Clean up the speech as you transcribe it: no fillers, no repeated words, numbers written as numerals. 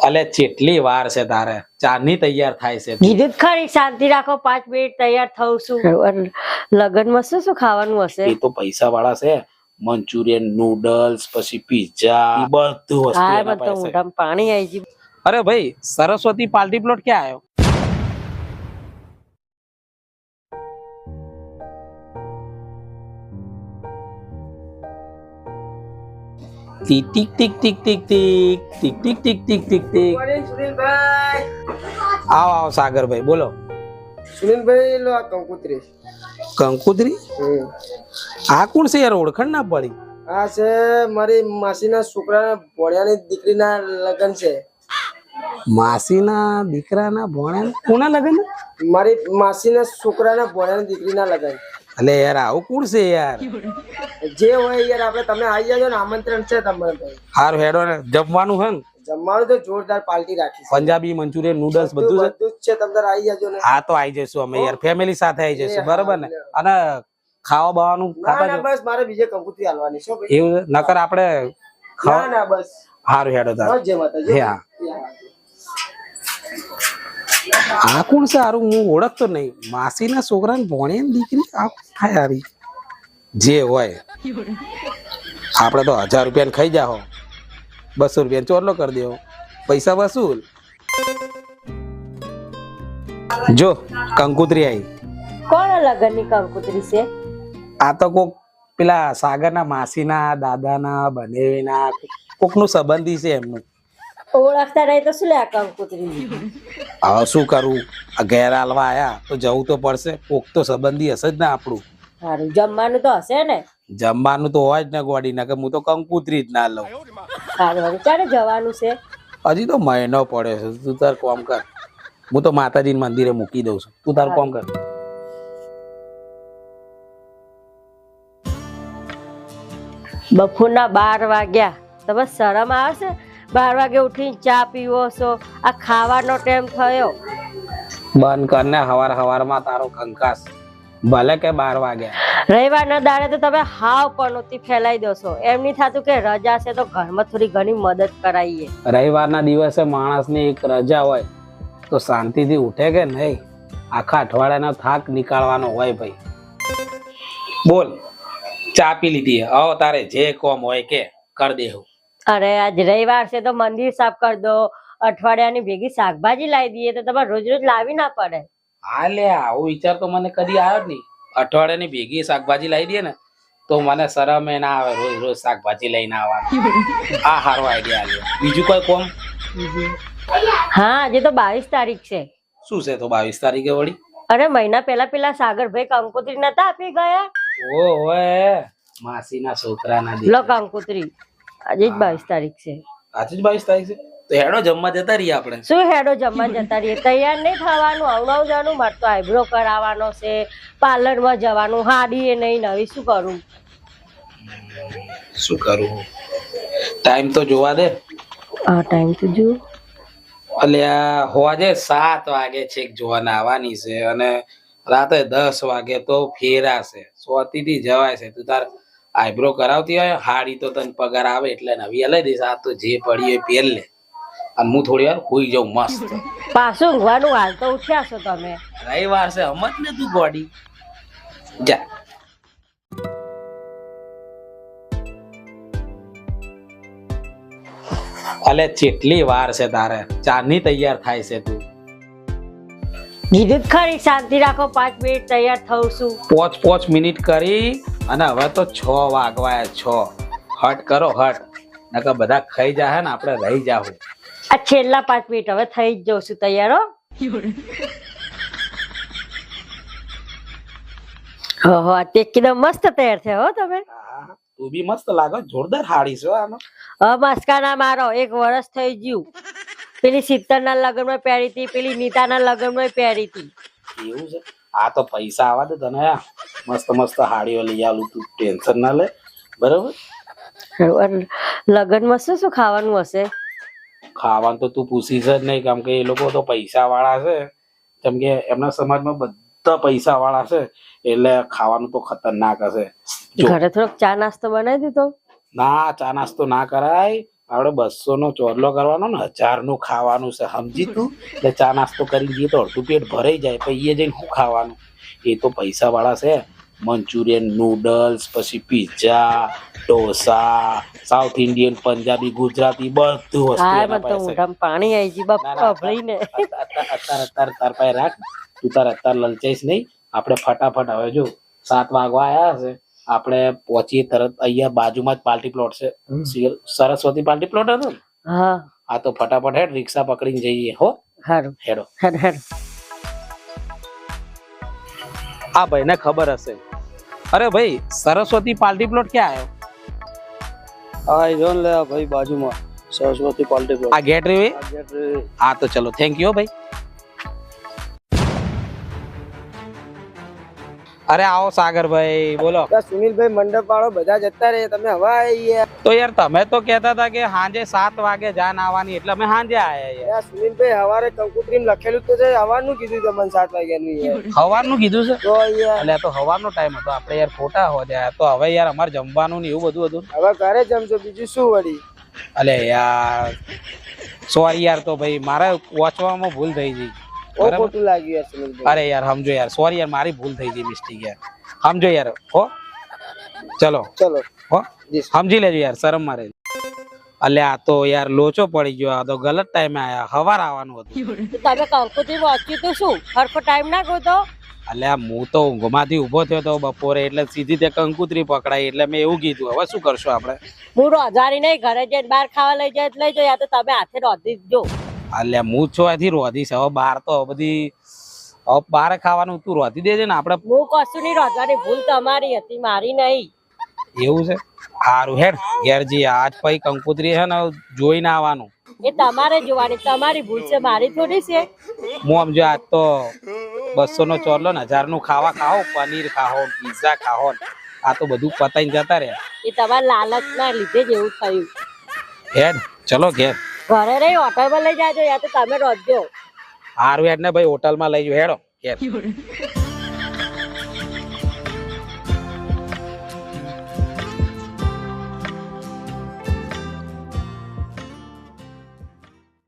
અલે ચેટલી વાર છે તારે ચાની તૈયાર થાય છે કીધું ખરી શાંતિ રાખો 5 મિનિટ તૈયાર થઉં છું લગનમાં શું શું ખાવાનું હશે એ તો પૈસા વાળા છે મંચુરિયન નૂડલ્સ પછી પિઝા બધું વસ્તુ હા એના મને તો પાસે મોઢામાં પાણી આવી ગયું અરે ભાઈ સરસ્વતી પાર્ટી પ્લોટ ક્યાં આવ્યો ટીક ટીક ટીક ટીક ટીક ટીક ટીક ટીક ટીક ટીક ટીક સુનિલભાઈ આવો આવો સાગરભાઈ બોલો સુનિલભાઈ લો આ કંકુત્રી કંકુતરી આ કોણ છે યાર ઓળખણ ના પડી આ છે મારી માસીના છોકરાના ભોળિયાની દીકરીના લગ્ન છે. માસીના દીકરાના ભોણા કોના લગન મારી માસીના છોકરાના ભોળિયાની દીકરીના લગ્ન. અલે યાર આવું કોણ છે યાર જે હોય યાર આપણે તમે આવી જજો ને આમંત્રણ છે તમારે ભાઈ. હાર હેડો ને જમવાનું છે ને જમવાનું તો જોરદાર પાર્ટી રાખી છે. પંજાબી મંચુરિયન નૂડલ્સ બધું છે બધું જ છે તમે તાર આવી જજો ને. હા તો આવી જઈશું અમે યાર ફેમિલી સાથે આવી જઈશું બરાબર ને અને ખાવા બાવાનું ના ખાતા ના જો બસ મારે બીજે કંકુત્રી હાલવાની છે ભાઈ. એવું છે? નકર આપણે ના ના બસ હારું હેડો તાર જય માતાજી. હે હા આ કોણ છે હારું હું ઓળખતો નહીં માસીના છોકરાને ભોણિયાની દીકરી આ થાય હારી જે હોય આપણે તો 1000 રૂપિયા ખાઈ જાઓ 200 રૂપિયા ચોરલો કરી દેવો પૈસા વસૂલ જો કંકુતરી આવી કોણ લગનની કંકુતરી છે આ તો કોક પેલા સાગરના માસીના દાદાના બનેવીના કોકનું સંબંધી છે એમનું ઓળખતા નહીં તો શું લે આ કંકુતરી હવે શું કરું આ ઘેર હાલવા આયા તો જવું તો પડશે કોક તો સંબંધી હશે જ ને આપણું સારું જમવાનું તો હશે ને જમવાનું તો હોય જ ને ગોડી ના કે હું તો કંકુતરી જ ના લઉં સારું સારું ક્યારે જવાનું છે હજી તો મહિનો પડે છે તું તાર કામ કર હું તો માતાજી મંદિરે મૂકી દઉં છું તું તારું કામ કર બપોરના 12 વાગ્યા તમે શરમ આવે છે 12 વાગે ઉઠીને ચા પીવો છો આ ખાવાનો ટાઈમ થયો બંધ કર ને હવારમાં તારો કંકાસ ભલે કે 12 વાગ્યા રવિવારના દાડે તો તમે હાવ પનોતી ફેલાઈ દો છો એમ નહીં થતું કે રજા છે તો ઘરમાં થોડી ઘણી મદદ કરાવીએ રવિવારના દિવસે માણસની એક રજા હોય તો શાંતિથી ઉઠે કે નહીં આખા અઠવાડિયાનો થાક નીકાળવાનો હોય ભાઈ બોલ ચા પી લીધી હવે તારે જે કોમ હોય કે કર દેવું અરે આજ રવિવાર છે તો મંદિર સાફ કરી દો અઠવાડિયાની ભેગી શાકભાજી લાવી દઈએ તો તમારે રોજ રોજ લાવી ના પડે હા લે આવો વિચાર તો મને કદી આવ્યો જ નહીં અઠવાડિયાની ભેગી શાકભાજી લાવી દે ને તો મને શરમ એ ના આવે રોજ રોજ શાકભાજી લઈને આવવાનું આ સારો આઈડિયા આવ્યો બીજું કોઈ કોમ હા આજે તો 22 તારીખ છે શું છે તો 22 તારીખે વળી અરે મહિના પહેલા પેલા સાગરભાઈ કંકોત્રી નતા આપી ગયા ઓય માસીના છોકરાના લો દીકરા કંકોત્રી આજે જ 22 તારીખ છે આજે જ 22 તારીખ છે તો હેડો જમવા જતા રહીએ આપણે શું હેડો જમવા જતા રહીએ તૈયાર નહીં થવાનું આવડાવ જવાનું મારે તો આઈબ્રો કરાવવાનો છે પાર્લરમાં જવાનું હાડી એ નહીં નવી શું કરું શું કરું ટાઈમ તો જોવા દે આ ટાઈમ તો જો અલ્યા હોજે 7 વાગે છેક જોવાના આવવાની છે અને રાતે 10 વાગે તો ફેરાશે સોતીથી જવાય છે તું તાર આઈબ્રો કરાવતી હોય હાડી તો તને પગાર આવે એટલે નવી લઈ દઈશ આ તો જે પડી હોય પહેર લે અને હું થોડી વાર હોઈ જાઉં મસ્ત પાછું ઊંઘવાનું હાલ તો ઉઠ્યા છો તમે રવિવાર છે હમત ને તું ગોડી જા અલે ચેટલી વાર છે તારે ચાની તૈયાર થાય છે તું કીધું ખરી શાંતિ રાખો 5 મિનિટ તૈયાર થઉં છું 5 મિનિટ કરી અને હવે તો 6 વાગવાયા 6 હટ કરો હટ નકર બધા ખાઈ જાય ને આપણે રહી જાવું આ છેલ્લા 5 મિનિટ હવે થઈ જ જઉં છું તૈયાર હો તે એકદમ મસ્ત તૈયાર થયો હો તમે તું બી મસ્ત લાગે જોરદાર હાડી છે આનો મસ્કા ના મારો 1 વર્ષ થઈ ગયું પેલી 70 ના લગ્નમાં પહેરી હતી પેલી નીતાના લગ્નમાં પહેરી હતી એવું છે આ તો પૈસા આવા દે તને મસ્ત મસ્ત હાડીઓ લઈ આલું તું ટેન્શન ના લે બરાબર લગ્નમાં શું શું ખાવાનું હશે ખાવાનું તો તું પૂછીશ જ નહીં કેમ કે એ લોકો તો પૈસા વાળા છે કેમ કે એમના સમાજમાં બધા પૈસા વાળા છે એટલે ખાવાનું તો ખતરનાક હશે ઘરે થોડોક ચા નાસ્તો બનાવી દીધો ના ચા નાસ્તો ના કરાય આપણે 200 નો ચોરલો કરવાનો ને 1000 નું ખાવાનું છે સમજી તું એટલે ચા નાસ્તો કરી જઈએ તો અડધું પેટ ભરાઈ જાય પછી એ જઈને શું ખાવાનું એ તો પૈસા વાળા છે મંચુરિયન નૂડલ્સ પછી pizza dosa south Indian Punjabi Gujarati બધું વસ્તુ હા એના મને તો પાસે છે. મોઢામાં પાણી આવી ગયું ના, ના, બાપા ભળીને અત્યારે તાર પાસે રાખ તું અત્યારે લલચાઈશ નહીં આપણે ફટાફટ હવે જો 7 વાગવા આયા છે આપણે પહોંચીએ તરત અહીંયા બાજુમાં જ પાર્ટી પ્લોટ છે સરસ્વતી પાર્ટી પ્લોટ હતો ને હા આ તો ફટાફટ હેડ રિક્ષા પકડીને જઈએ હો હારું હેડો હારું આ ભાઈને ખબર હશે અરે ભાઈ સરસ્વતી પાર્ટી પ્લોટ ક્યાં આવ્યો હા જોન લે ભાઈ બાજુમાં સરસ્વતી પાર્ટી પ્લોટ આ ગેટ રે હા તો ચલો થેન્ક યુ ભાઈ અરે આવો સાગરભાઈ બોલો સુનિલભાઈ મંડપ વાળો બધા જતા રહે તમે હવે આવીએ તો યાર તમે તો કહેતા હતા કે સાંજે 7 વાગે જાન આવવાની એટલે અમે સાંજે આયા યાર સુનિલભાઈ હવારે કંકુત્રીમ લખેલું તો છે હવાનું કીધું તમને 7 વાગ્યાનું યાર સવારનું કીધું છે તો યાર એટલે આ તો સવારનો ટાઈમ હતો આપણે યાર ખોટા હો જાય તો હવે યાર અમારે જમવાનું ને એવું બધું હતું હવે ઘરે જમશો બીજું શું વળી અલે યાર સોરી યાર તો ભાઈ મારે વાંચવામાં ભૂલ થઈ ગઈ બહુ ખોટું લાગ્યું યાર સુનિલભાઈ અરે યાર સમજો યાર સોરી યાર મારી ભૂલ થઈ ગઈ મિસ્ટેક યાર સમજો યાર હો ચલો ચલો હો જી સમજી લેજો યાર શરમ મારે અલે આ તો યાર લોચો પડી ગયો આ તો ગલત ટાઈમે આયા સવાર આવવાનું હતું તમે કંકુતરી વાંચ્યું તો શું હરખો ટાઈમ ના ગયો અલે હું તો ઊંઘમાંથી ઊભો થયો તો બપોરે એટલે સીધી તે કંકુતરી પકડાઈ એટલે મેં એવું કીધું હવે શું કરશું આપણે હું રોજારી નહીં ઘરે જઈને બહાર ખાવા લઈ જાય લઈ જાય તો તમે હાથે રોધી જ જો અલ્યા હું છો અહીંથી રોધીશ હવે બહાર તો બધી હવે બહાર ખાવાનું તું રોધી દેજે ને આપણે હું કશું નહીં રોજવાની ભૂલ તમારી હતી મારી નહીં એવું છે સારું હેડ ઘેરજી આજ પછી કંકુતરી છે ને જોઈને આવવાનું એ તમારે જોવાની તમારી ભૂલ છે મારી થોડી છે હું સમજો આજ તો 200 નો ચોરલો ને 1000 નું ખાવા ખાઓ પનીર ખાઓ પીઝા ખાઓ આ તો બધું પતાઈને જતા રહ્યા એ તમારા લાલચ ના લીધે જ એવું થયું હેડ ચલો ઘેર ઘરે રહી હોટલમાં લઈ જાજો યા તો તમે રોજજો સારું હેડ ને ભાઈ હોટલમાં લઈ જાઓ હેડો ઘેર